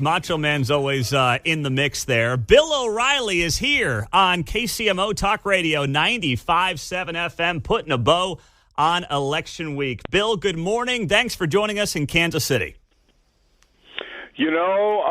Macho Man's always in the mix there. Bill O'Reilly is here on KCMO Talk Radio 95.7 FM, putting a bow on election week. Bill, good morning. Thanks for joining us in Kansas City. You know,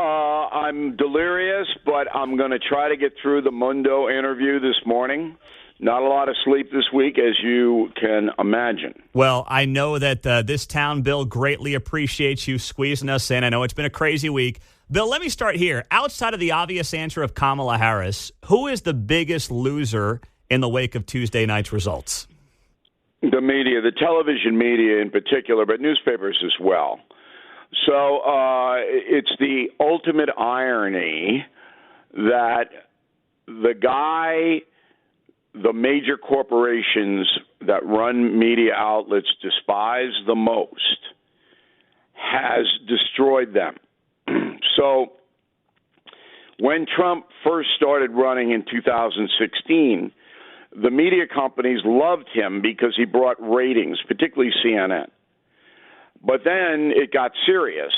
I'm delirious, but I'm going to try to get through the Mundo interview this morning. Not a lot of sleep this week, as you can imagine. Well, I know that this town, Bill, greatly appreciates you squeezing us in. I know it's been a crazy week. Bill, let me start here. Outside of the obvious answer of Kamala Harris, who is the biggest loser in the wake of Tuesday night's results? The media, the television media in particular, but newspapers as well. So it's the ultimate irony that the major corporations that run media outlets despise the most has destroyed them. So when Trump first started running in 2016, the media companies loved him because he brought ratings, particularly CNN. But then it got serious.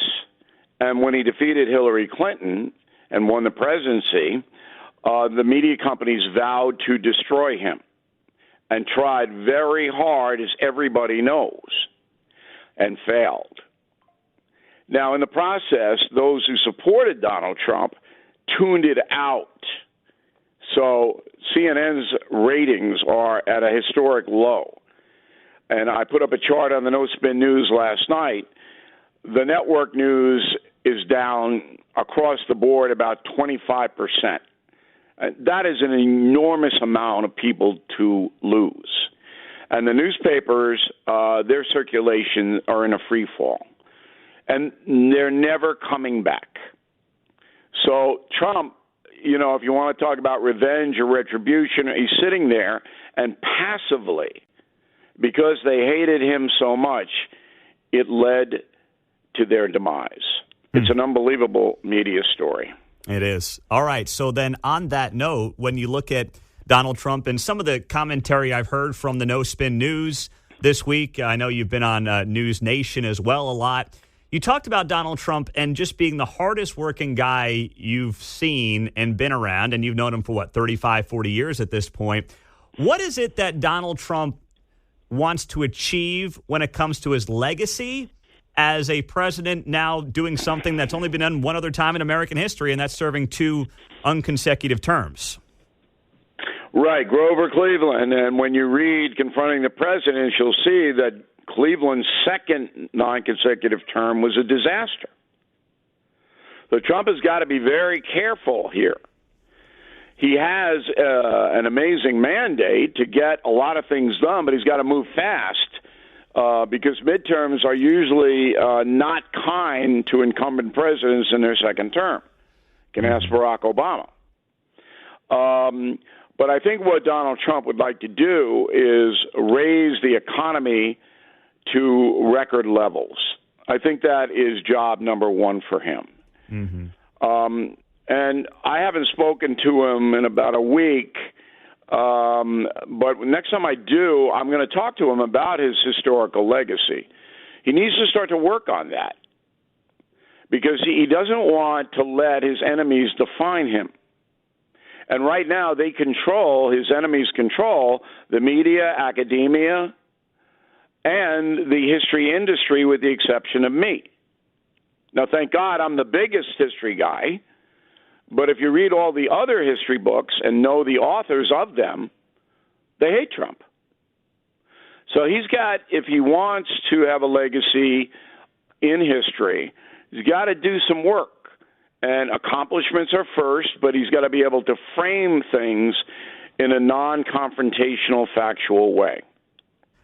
And when he defeated Hillary Clinton and won the presidency, the media companies vowed to destroy him and tried very hard, as everybody knows, and failed. Now, in the process, those who supported Donald Trump tuned it out. So CNN's ratings are at a historic low. And I put up a chart on the No Spin News last night. The network news is down across the board about 25%. That is an enormous amount of people to lose. And the newspapers, their circulation are in a free fall. And they're never coming back. So Trump, you know, if you want to talk about revenge or retribution, he's sitting there and passively, because they hated him so much, it led to their demise. It's an unbelievable media story. It is. All right. So then on that note, when you look at Donald Trump and some of the commentary I've heard from the No Spin News this week, I know you've been on News Nation as well a lot. You talked about Donald Trump and just being the hardest working guy you've seen and been around, and you've known him for, 35, 40 years at this point. What is it that Donald Trump wants to achieve when it comes to his legacy as a president, now doing something that's only been done one other time in American history, and that's serving 2 unconsecutive terms? Right, Grover Cleveland. And when you read Confronting the President, you'll see that Cleveland's second non-consecutive term was a disaster. So Trump has got to be very careful here. He has an amazing mandate to get a lot of things done, but he's got to move fast because midterms are usually not kind to incumbent presidents in their second term. You can ask Barack Obama. But I think what Donald Trump would like to do is raise the economy to record levels. I think that is job number one for him. Mm-hmm. And I haven't spoken to him in about a week, but next time I do, I'm going to talk to him about his historical legacy. He needs to start to work on that because he doesn't want to let his enemies define him. And right now, his enemies control the media, academia, and the history industry, with the exception of me. Now, thank God I'm the biggest history guy, but if you read all the other history books and know the authors of them, they hate Trump. So he's got, if he wants to have a legacy in history, he's got to do some work. And accomplishments are first, but he's got to be able to frame things in a non-confrontational, factual way.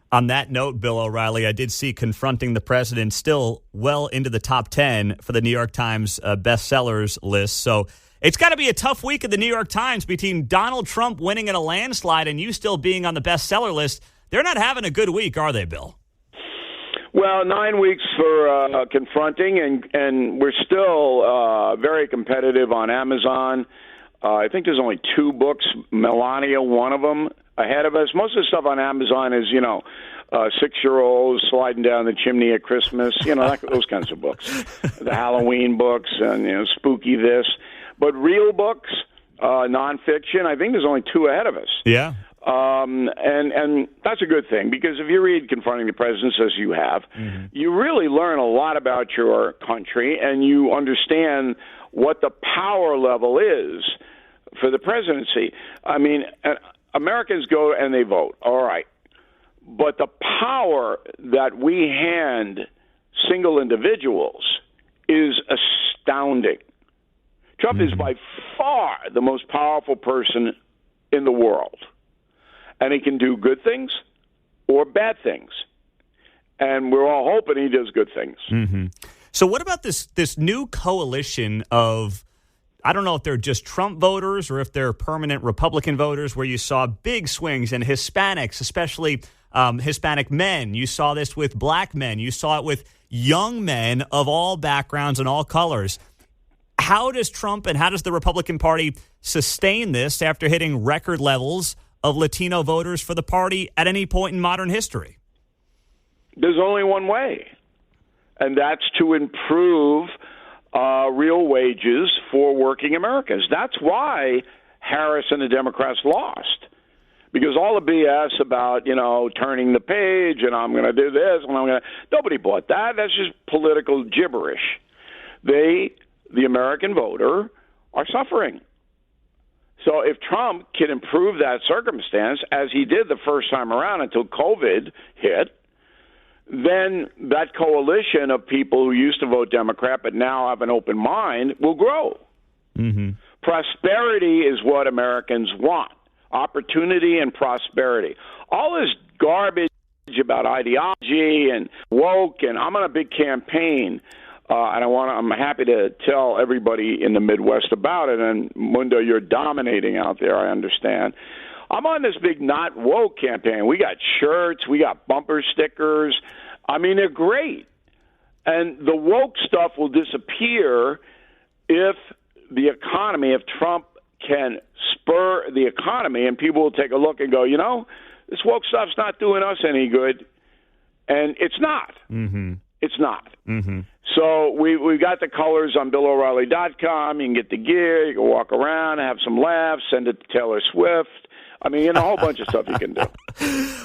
On that note, Bill O'Reilly, I did see Confronting the President still well into the top 10 for the New York Times bestsellers list. So it's got to be a tough week at the New York Times between Donald Trump winning in a landslide and you still being on the bestseller list. They're not having a good week, are they, Bill? Well, 9 weeks for Confronting, and we're still very competitive on Amazon. I think there's only 2 books, Melania, one of them, ahead of us. Most of the stuff on Amazon is, 6-year-olds sliding down the chimney at Christmas, those kinds of books. The Halloween books and, spooky this. But real books, nonfiction, I think there's only 2 ahead of us. Yeah. And that's a good thing, because if you read Confronting the Presidents, as you have, you really learn a lot about your country, and you understand what the power level is for the presidency. I mean, Americans go and they vote, all right. But the power that we hand single individuals is astounding. Trump is by far the most powerful person in the world. And he can do good things or bad things. And we're all hoping he does good things. Mm-hmm. So what about this new coalition of, I don't know if they're just Trump voters or if they're permanent Republican voters, where you saw big swings in Hispanics, especially Hispanic men. You saw this with black men. You saw it with young men of all backgrounds and all colors. How does Trump and how does the Republican Party sustain this after hitting record levels of Latino voters for the party at any point in modern history? There's only one way, and that's to improve real wages for working Americans. That's why Harris and the Democrats lost. Because all the BS about, turning the page and I'm going to do this and nobody bought that. That's just political gibberish. The American voter, are suffering. So if Trump can improve that circumstance, as he did the first time around until COVID hit, then that coalition of people who used to vote Democrat but now have an open mind will grow. Mm-hmm. Prosperity is what Americans want. Opportunity and prosperity. All this garbage about ideology and woke, and I'm on a big campaign, and I'm happy to tell everybody in the Midwest about it. And Mundo, you're dominating out there, I understand. I'm on this big Not Woke campaign. We got shirts, we got bumper stickers. I mean, they're great. And the woke stuff will disappear if Trump can spur the economy, and people will take a look and go, this woke stuff's not doing us any good. And it's not. Mm-hmm. It's not. Mm-hmm. So we got the colors on BillO'Reilly.com. You can get the gear. You can walk around, have some laughs, send it to Taylor Swift. I mean, a whole bunch of stuff you can do.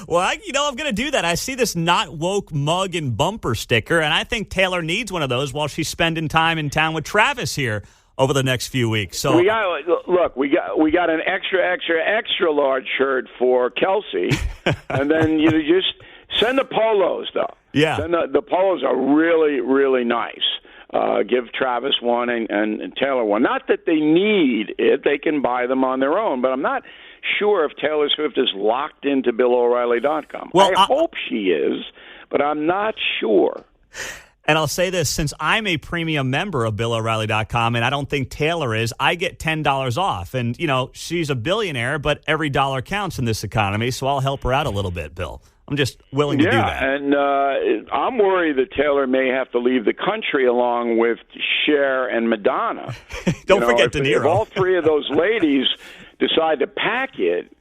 Well, I'm going to do that. I see this Not Woke mug and bumper sticker, and I think Taylor needs one of those while she's spending time in town with Travis here over the next few weeks. So we got an extra large shirt for Kelsey, and then you just send the polos though. Yeah, the polos are really, really nice. Give Travis one and Taylor one. Not that they need it; they can buy them on their own. But I'm not sure if Taylor Swift is locked into BillO'Reilly.com. Well, I hope she is, but I'm not sure. And I'll say this, since I'm a premium member of BillO'Reilly.com, and I don't think Taylor is, I get $10 off. And, she's a billionaire, but every dollar counts in this economy, so I'll help her out a little bit, Bill. I'm just willing to do that. Yeah, and I'm worried that Taylor may have to leave the country along with Cher and Madonna. Don't forget De Niro. If all three of those ladies decide to pack it,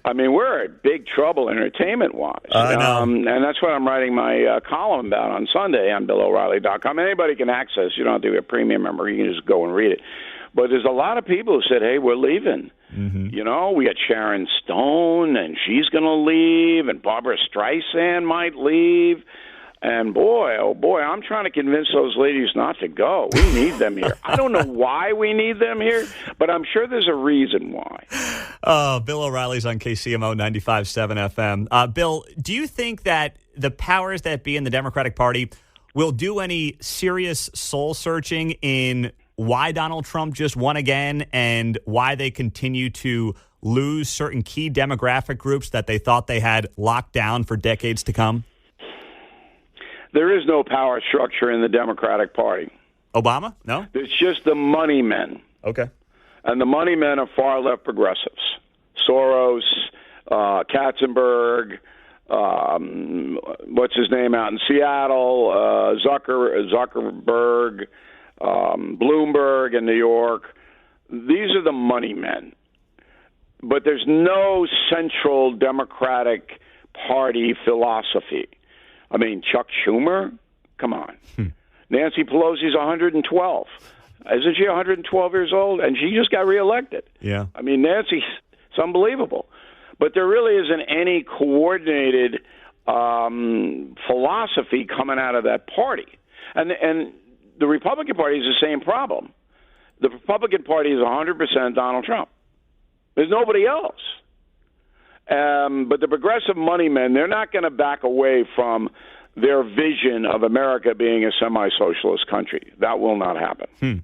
I mean, we're in big trouble entertainment-wise. I know. And that's what I'm writing my column about on Sunday on BillO'Reilly.com. Anybody can access. You don't have to be a premium member. You can just go and read it. But there's a lot of people who said, hey, we're leaving. Mm-hmm. We got Sharon Stone, and she's going to leave, and Barbara Streisand might leave. And boy, oh boy, I'm trying to convince those ladies not to go. We need them here. I don't know why we need them here, but I'm sure there's a reason why. Bill O'Reilly's on KCMO 95.7 FM. Bill, do you think that the powers that be in the Democratic Party will do any serious soul searching in why Donald Trump just won again and why they continue to lose certain key demographic groups that they thought they had locked down for decades to come? There is no power structure in the Democratic Party. Obama? No? It's just the money men. Okay. And the money men are far-left progressives. Soros, Katzenberg, what's his name out in Seattle, Zuckerberg, Bloomberg in New York. These are the money men. But there's no central Democratic party philosophy. I mean, Chuck Schumer, come on. Nancy Pelosi's 112. Isn't she 112 years old? And she just got reelected. Yeah. I mean, Nancy, it's unbelievable. But there really isn't any coordinated philosophy coming out of that party. And the Republican Party is the same problem. The Republican Party is 100% Donald Trump. There's nobody else. But the progressive money men, they're not going to back away from their vision of America being a semi-socialist country. That will not happen.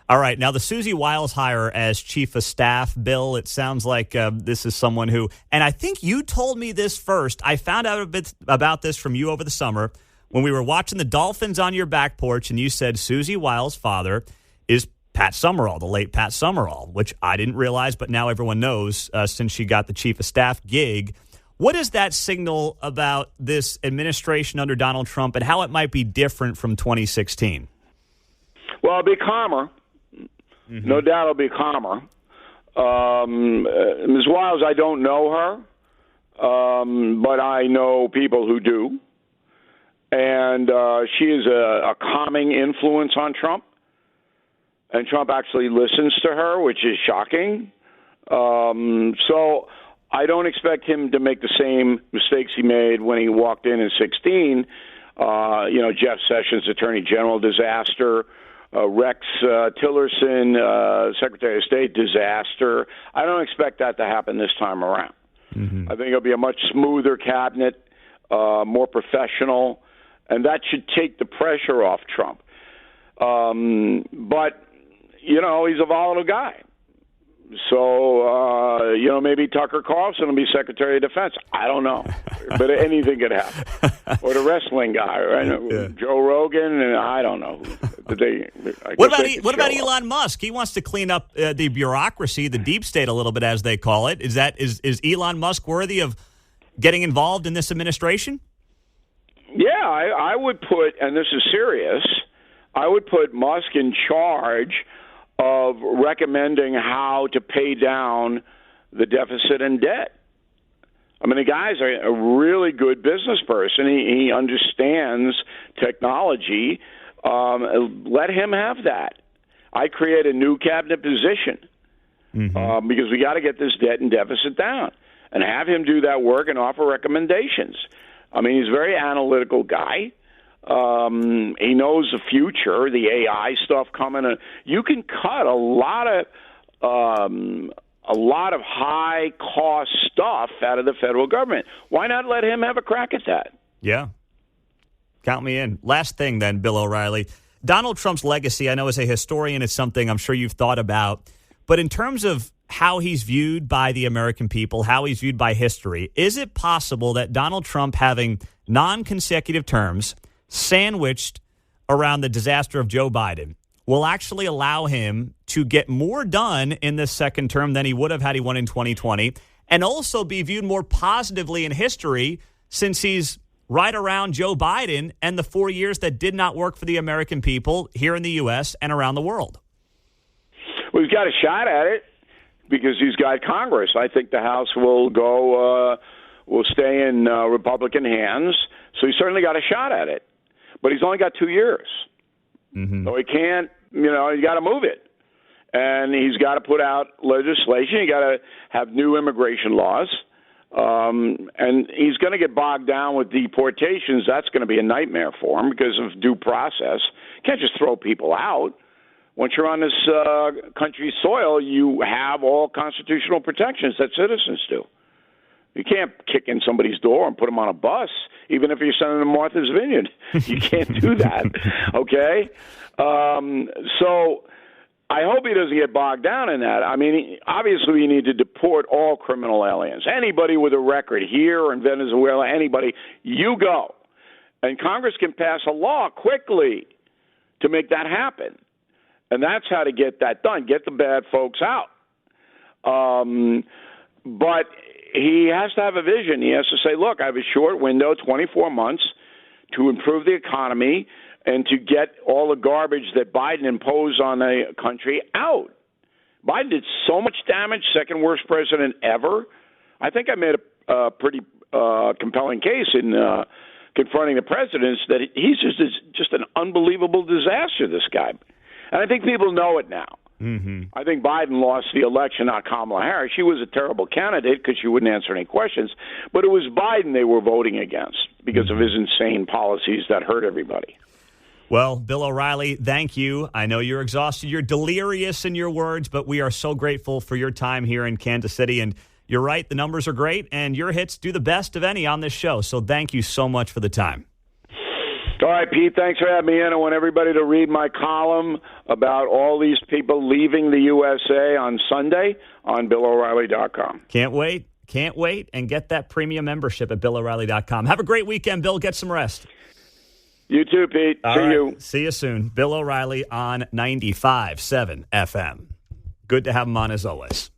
All right. Now, the Susie Wiles hire as chief of staff, Bill, it sounds like this is someone who, and I think you told me this first. I found out a bit about this from you over the summer when we were watching the Dolphins on your back porch, and you said Susie Wiles' father is Pat Summerall, the late Pat Summerall, which I didn't realize, but now everyone knows since she got the chief of staff gig. What does that signal about this administration under Donald Trump and how it might be different from 2016? Well, it'll be calmer. No doubt it'll be calmer. Ms. Wiles, I don't know her, but I know people who do. And she is a calming influence on Trump. And Trump actually listens to her, which is shocking. So I don't expect him to make the same mistakes he made when he walked in 16. Jeff Sessions, Attorney General, disaster. Rex Tillerson, Secretary of State, disaster. I don't expect that to happen this time around. I think it'll be a much smoother cabinet, more professional, and that should take the pressure off Trump. But, he's a volatile guy. So, maybe Tucker Carlson will be Secretary of Defense. I don't know. But anything could happen. Or the wrestling guy, right? Yeah. Joe Rogan, and I don't know. What about Elon Musk? He wants to clean up the bureaucracy, the deep state a little bit, as they call it. Is Elon Musk worthy of getting involved in this administration? Yeah, I would put, and this is serious, I would put Musk in charge of recommending how to pay down the deficit and debt. I mean, the guy's a really good business person. He understands technology. Let him have that. I create a new cabinet position because we got to get this debt and deficit down and have him do that work and offer recommendations. I mean, he's a very analytical guy. He knows the future, the AI stuff coming. You can cut a lot of high cost stuff out of the federal government. Why not let him have a crack at that? Yeah. Count me in. Last thing then, Bill O'Reilly. Donald Trump's legacy, I know as a historian, is something I'm sure you've thought about. But in terms of how he's viewed by the American people, how he's viewed by history, is it possible that Donald Trump having non-consecutive terms sandwiched around the disaster of Joe Biden will actually allow him to get more done in this second term than he would have had he won in 2020, and also be viewed more positively in history since he's right around Joe Biden and the 4 years that did not work for the American people here in the U.S. and around the world? Well, he's got a shot at it because he's got Congress. I think the House will stay in Republican hands, so he's certainly got a shot at it. But he's only got 2 years. So he can't, he's got to move it. And he's got to put out legislation. He's got to have new immigration laws. And he's going to get bogged down with deportations. That's going to be a nightmare for him because of due process. You can't just throw people out. Once you're on this country's soil, you have all constitutional protections that citizens do. You can't kick in somebody's door and put them on a bus, even if you're sending them to Martha's Vineyard. You can't do that, okay? So I hope he doesn't get bogged down in that. I mean, obviously we need to deport all criminal aliens. Anybody with a record here or in Venezuela, anybody, you go. And Congress can pass a law quickly to make that happen. And that's how to get that done, get the bad folks out. But he has to have a vision. He has to say, look, I have a short window, 24 months, to improve the economy and to get all the garbage that Biden imposed on the country out. Biden did so much damage, second worst president ever. I think I made a pretty compelling case in confronting the president is that he's just an unbelievable disaster, this guy. And I think people know it now. Mm-hmm. I think Biden lost the election, not Kamala Harris. She was a terrible candidate because she wouldn't answer any questions. But it was Biden they were voting against because of his insane policies that hurt everybody. Well, Bill O'Reilly, thank you. I know you're exhausted. You're delirious in your words, but we are so grateful for your time here in Kansas City. And you're right, the numbers are great, and your hits do the best of any on this show. So thank you so much for the time. All right, Pete, thanks for having me in. I want everybody to read my column about all these people leaving the USA on Sunday on BillO'Reilly.com. Can't wait. Can't wait. And get that premium membership at BillO'Reilly.com. Have a great weekend, Bill. Get some rest. You too, Pete. See you. See you soon. Bill O'Reilly on 95.7 FM. Good to have him on as always.